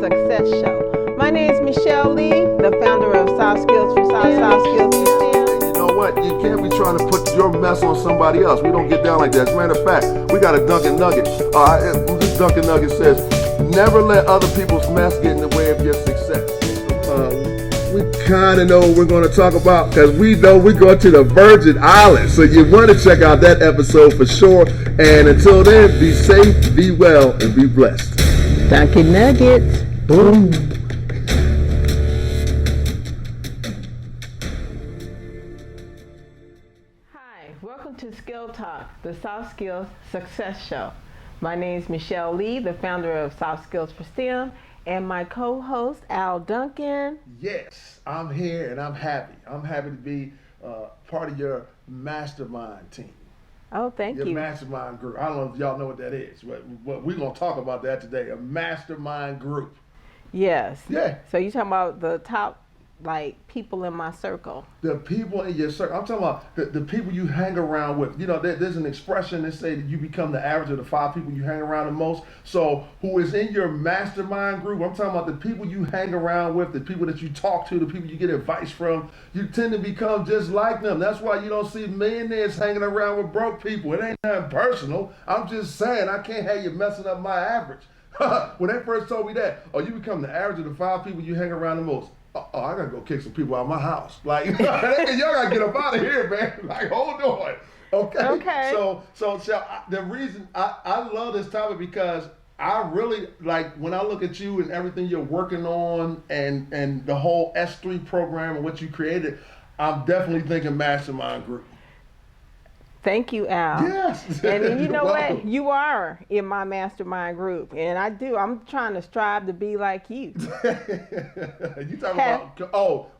Success Show. My name is Michelle Lee, the founder of Soft Skills for Soft Skills for STEM. You know what? You can't be trying to put your mess on somebody else. We don't get down like that. As a matter of fact, we got a Duncan Nugget. This Duncan Nugget says, never let other people's mess get in the way of your success. We kind of know what we're going to talk about because we know we're going to the Virgin Islands. So you want to check out that episode for sure. And until then, be safe, be well, and be blessed. Duncan Nuggets. Boom. Hi, welcome to Skill Talk, the Soft Skills Success Show. My name is Michelle Lee, the founder of Soft Skills for STEM, and my co-host, Al Duncan. Yes, I'm here and I'm happy. I'm happy to be part of your mastermind team. Oh, thank you. Your mastermind group. I don't know if y'all know what that is, but we're going to talk about that today. A mastermind group. Yes. Yeah. So you're talking about the top, people in my circle. The people in your circle. I'm talking about the people you hang around with. You know, there's an expression that say that you become the average of the 5 people you hang around the most. So who is in your mastermind group? I'm talking about the people you hang around with, the people that you talk to, the people you get advice from. You tend to become just like them. That's why you don't see millionaires hanging around with broke people. It ain't nothing personal. I'm just saying I can't have you messing up my average. When they first told me that, you become the average of the 5 people you hang around the most. I gotta go kick some people out of my house. Like, y'all gotta get up out of here, man. Like, hold on. Okay. So the reason I love this topic because I really like when I look at you and everything you're working on and the whole S3 program and what you created, I'm definitely thinking mastermind group. Thank you, Al. Yes. And then you know welcome. what? You are in my mastermind group. And I'm trying to strive to be like you. You talking about,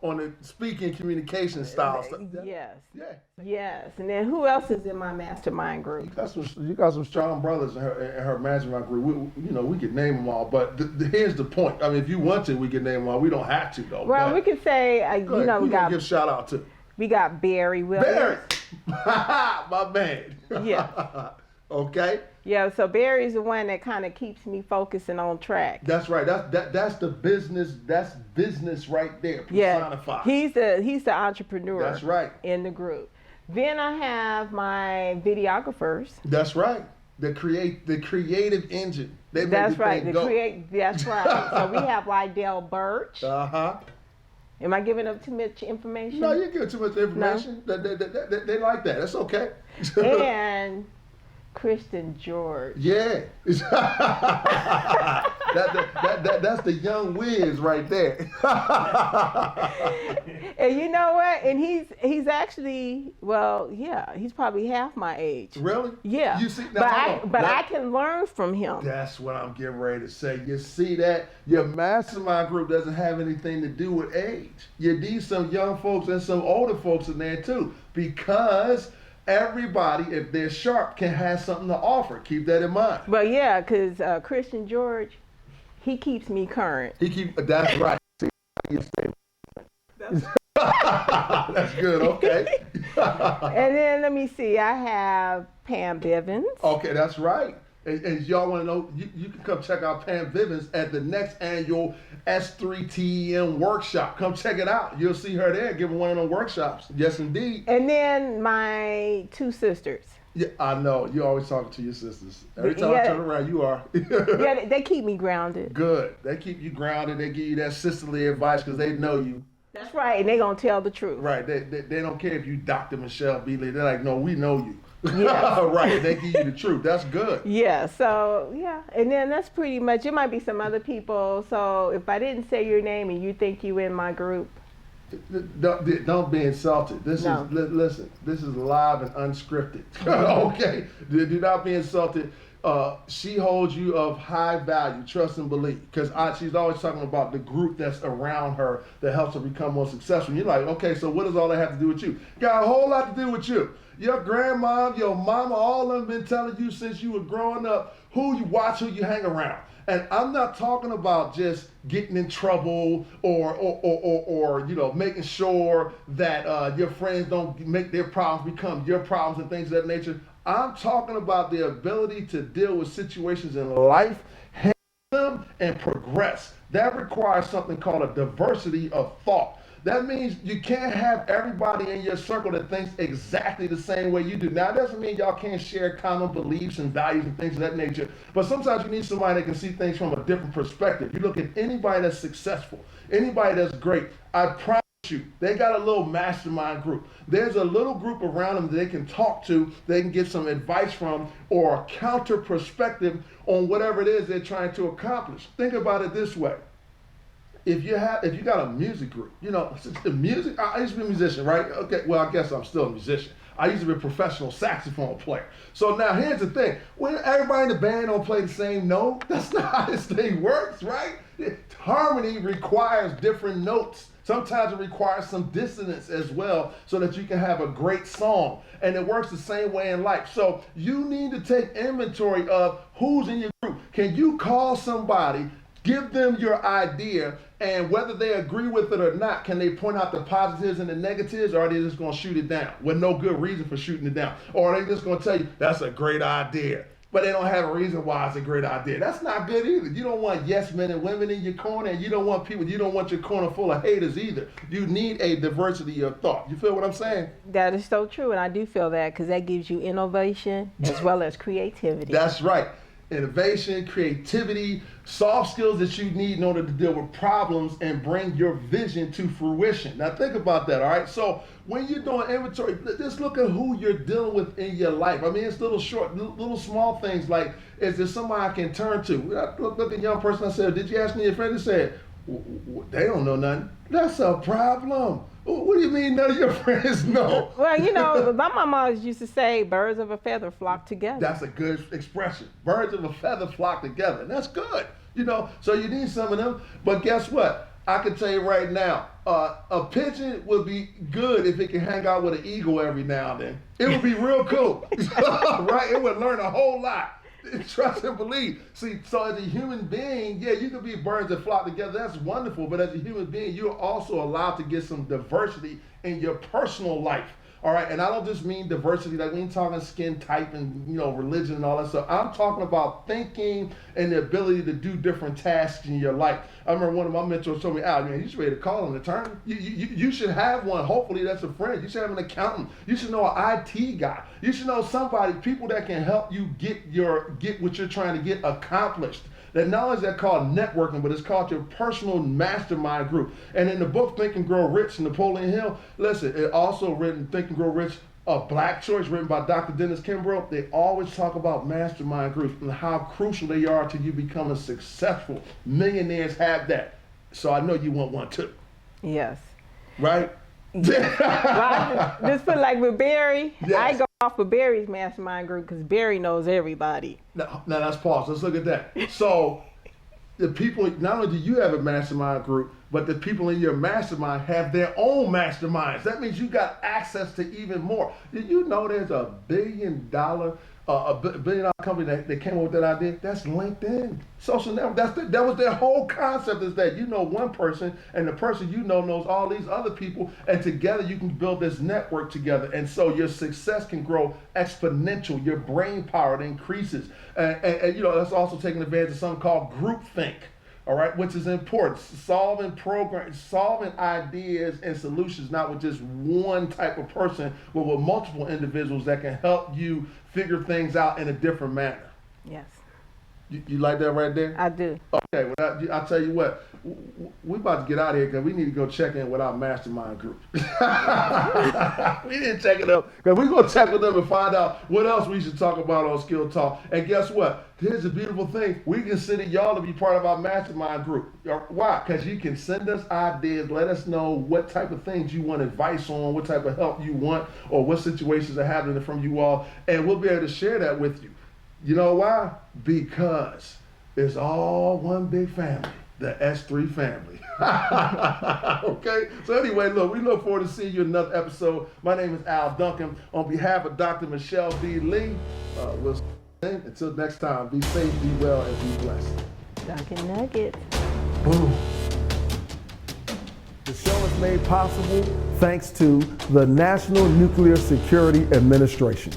on the speaking communication style stuff. Yes. Yeah. Yes. And then who else is in my mastermind group? You got some strong brothers in her mastermind group. We could name them all, but here's the point. I mean, if you want to, we can name them all. We don't have to, though. Well, we could say, we got give shout out to. We got Barry Williams. Barry, my man. Yeah. Okay. Yeah. So Barry's the one that kind of keeps me focusing on track. That's right. That's the business. That's business right there. Personified. Yeah. He's the entrepreneur. That's right. In the group. Then I have my videographers. That's right. The creative engine. That's right. That's right. So we have Lydell Birch. Am I giving up too much information? No, you give too much information. No. They like that. That's okay. And Kristen George. Yeah. That's the young whiz right there. And you know what? And he's actually, he's probably half my age. Really? Yeah. You see, I can learn from him. That's what I'm getting ready to say. You see that? Your mastermind group doesn't have anything to do with age. You need some young folks and some older folks in there too, because everybody, if they're sharp, can have something to offer. Keep that in mind. Well, yeah, because Christian George, he keeps me current. That's right. That's good. Okay. And then let me see. I have Pam Bivens. Okay, that's right. And y'all want to know, you can come check out Pam Bivens at the next annual S3TEM workshop. Come check it out. You'll see her there giving one of them workshops. Yes, indeed. And then my 2 sisters. Yeah, I know. You're always talking to your sisters. Every time I turn around, you are. Yeah, they keep me grounded. Good. They keep you grounded. They give you that sisterly advice because they know you. That's right, and they're going to tell the truth. Right. They don't care if you Dr. Michelle Beasley. They're like, no, we know you. Yeah. Right. They give you the truth. That's good. Yeah. So, yeah. And then that's pretty much, it might be some other people. So if I didn't say your name and you think you in my group. Don't be insulted. Listen, this is live and unscripted. Okay? Do not be insulted. She holds you of high value, trust and belief. Because she's always talking about the group that's around her that helps her become more successful. And you're like, okay, so what does all that have to do with you? Got a whole lot to do with you. Your grandma, your mama, all of them been telling you since you were growing up who you watch, who you hang around. And I'm not talking about just getting in trouble or making sure that your friends don't make their problems become your problems and things of that nature. I'm talking about the ability to deal with situations in life them and progress. That requires something called a diversity of thought. That means you can't have everybody in your circle that thinks exactly the same way you do. Now, it doesn't mean y'all can't share common beliefs and values and things of that nature, but sometimes you need somebody that can see things from a different perspective. You look at anybody that's successful, anybody that's great, I promise you, they got a little mastermind group. There's a little group around them that they can talk to, they can get some advice from, or a counter perspective on whatever it is they're trying to accomplish. Think about it this way. If you got a music group, the music. I used to be a musician, right? Okay, well, I guess I'm still a musician. I used to be a professional saxophone player. So now here's the thing: when everybody in the band don't play the same note, that's not how this thing works, right? Harmony requires different notes. Sometimes it requires some dissonance as well, so that you can have a great song. And it works the same way in life. So you need to take inventory of who's in your group. Can you call somebody? Give them your idea, and whether they agree with it or not, can they point out the positives and the negatives, or are they just going to shoot it down with no good reason for shooting it down? Or are they just going to tell you, that's a great idea, but they don't have a reason why it's a great idea? That's not good either. You don't want yes men and women in your corner, and you don't want your corner full of haters either. You need a diversity of thought. You feel what I'm saying? That is so true, and I do feel that because that gives you innovation as well as creativity. That's right. Innovation, creativity, soft skills that you need in order to deal with problems and bring your vision to fruition. Now think about that, all right? So when you're doing inventory, just look at who you're dealing with in your life. I mean, it's little small things like, is there somebody I can turn to? I looked at a young person, I said, did you ask me your friend? They said, they don't know nothing. That's a problem. What do you mean none of your friends know? Well, my mama always used to say, birds of a feather flock together. That's a good expression. Birds of a feather flock together. And that's good. So you need some of them. But guess what? I can tell you right now, a pigeon would be good if it can hang out with an eagle every now and then. It would be real cool, right? It would learn a whole lot. Trust and believe. See, so as a human being, yeah, you can be birds that flock together. That's wonderful. But as a human being, you're also allowed to get some diversity in your personal life. All right, and I don't just mean diversity, like we ain't talking skin type and religion and all that stuff. I'm talking about thinking and the ability to do different tasks in your life. I remember one of my mentors told me, Al, man, you should be able to call an attorney. You should have one. Hopefully that's a friend. You should have an accountant. You should know an IT guy. You should know people that can help you get what you're trying to get accomplished. That knowledge that's called networking, but it's called your personal mastermind group. And in the book Think and Grow Rich, Napoleon Hill, listen, it also written Think and Grow Rich, A Black Choice, written by Dr. Dennis Kimbrough. They always talk about mastermind groups and how crucial they are to you becoming successful. Millionaires have that. So I know you want one too. Yes. Right? Well, just put like with Barry, yes. I go off of Barry's mastermind group because Barry knows everybody. Now let's pause. Let's look at that. So the people, not only do you have a mastermind group, but the people in your mastermind have their own masterminds. That means you got access to even more. Did you know there's a billion dollar company that came up with that idea? That's LinkedIn. Social network. That was their whole concept, is that one person, and the person knows all these other people, and together you can build this network together. And so your success can grow exponential. Your brain power increases. And that's also taking advantage of something called groupthink. All right, which is important. Solving ideas and solutions, not with just one type of person, but with multiple individuals that can help you figure things out in a different manner. Yes. You like that right there? I do. Okay, well, I'll tell you what. We're about to get out of here because we need to go check in with our mastermind group. We didn't check it up because we're going to check with them and find out what else we should talk about on Skill Talk. And guess what? Here's the beautiful thing. We consider y'all to be part of our mastermind group. Why? Because you can send us ideas, let us know what type of things you want advice on, what type of help you want, or what situations are happening from you all, and we'll be able to share that with you. You know why? Because it's all one big family, the S3 family. Okay? So anyway, look, we look forward to seeing you in another episode. My name is Al Duncan. On behalf of Dr. Michelle B. Lee, we'll see you. Until next time, be safe, be well, and be blessed. Duncan Nuggets. Boom. The show is made possible thanks to the National Nuclear Security Administration.